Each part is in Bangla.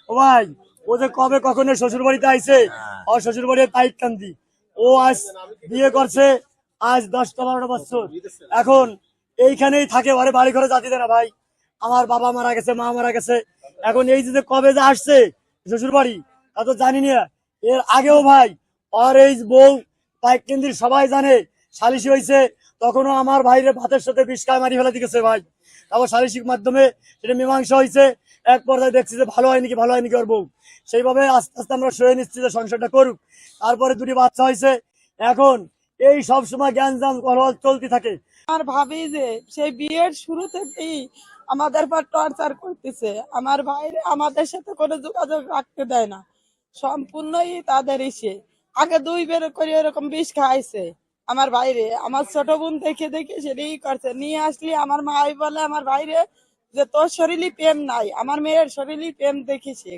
ও ভাই, ও যে কবে কখনো শ্বশুর বাড়িতে আইছে, ওর শ্বশুর বাড়ি পাইক কান্দি। ও আজ বিয়ে করছে, আজ 10-12 বছর। এখন এইখানেই থাকে, ওরে বাড়ি ঘরে জাতি দেয় না ভাই। আমার বাবা মারা গেছে, মা মারা গেছে। এখন এই যে কবে যে আসছে শ্বশুর বাড়ি তা তো জানি না। এর আগেও ভাই ওর এই বউ পাইক কেন্দ্রির সবাই জানে সালিশি হয়েছে, তখনও আমার ভাইরে ভাতের সাথে বিষ খায় মারি ফেলা দিয়েছে ভাই। তারপর সালিশির মাধ্যমে সেটা মীমাংসা হয়েছে। এক পর্যায়ে দেখছি যে ভালো হয়নি কি ভালো হয়নি কি ওর বউ। সেইভাবে আস্তে আস্তে আমরা সয়ে নিচ্ছি যে সংসারটা করুক। তারপরে 2টি বাচ্চা হয়েছে। এখন এই সব সময় জ্ঞানজাম কলহ চলতে থাকে। আর ভাবি যে সেই বিয়ের শুরু থেকেই আমাদের পর টর্চার করতেছে। আমার ভাইরে আমাদের সাথে কোনো যোগাযোগ রাখতে দেয় না, সম্পূর্ণই তাদের ইসে। আগে 2 বের করে এরকম বিষ খাইছে আমার ভাইরে। আমার ছোট বোন দেখে দেখে সেটাই করছে। নিয়ে আসলি আমার মাই বলে আমার ভাইরে যে তোর শরীরে প্রেম নাই, আমার মেয়ের শরীরে প্রেম দেখেছে।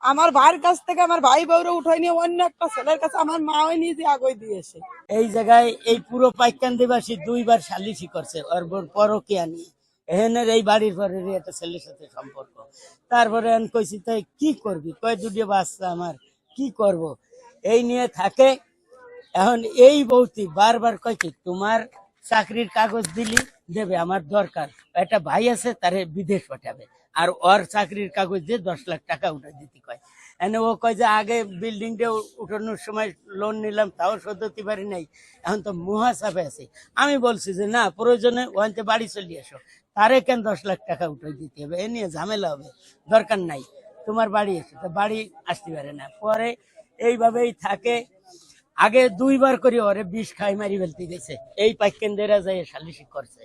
আমার ভাইয়ের কাছ থেকে আমার ভাই বউরে উঠাই নিয়ে অন্য একটা ছেলের কাছে আমার মা ওই নিজে আগে দিয়েছে। এই জায়গায় এই পুরো পাইকান্দিবাসী 2 বার সালিশি করছে ওর পরকিয়া নিয়ে। এহেনের এই বাড়ির পরের একটা ছেলের সাথে সম্পর্ক। তারপরে আমি কইছি তাই কি করবি, কয় 2টি বাচ্চা আমার, কি করব এই নিয়ে থাকে। এখন এই বউটি বারবার কয় কি তোমার চাকরির কাগজ দিলি দেবে, আমার দরকার। একটা ভাই আছে তারে বিদেশ পাঠাবে, আর ওর চাকরির কাগজ দিয়ে 10 লাখ টাকা উঠে দিতে কয়। এনে ও কয় যে আগে বিল্ডিংটা উঠানোর সময় লোন নিলাম, তাও শোধ দিতে পারি নাই, এখন তো মহাচাপে আছে। আমি বলছি যে না, প্রয়োজনে ওখানে বাড়ি চলে আসো, তারে কেন 10 লাখ টাকা উঠে দিতে হবে, এ নিয়ে ঝামেলা হবে, দরকার নাই, তোমার বাড়ি এসো। তো বাড়ি আসতে পারে না। পরে এইভাবেই থাকে। আগে 2 বার করে ওরে বিষ খাই মারি ফেলতে গেছে, এই পাইকেন্দ্রেরা যাই সালিশি করছে।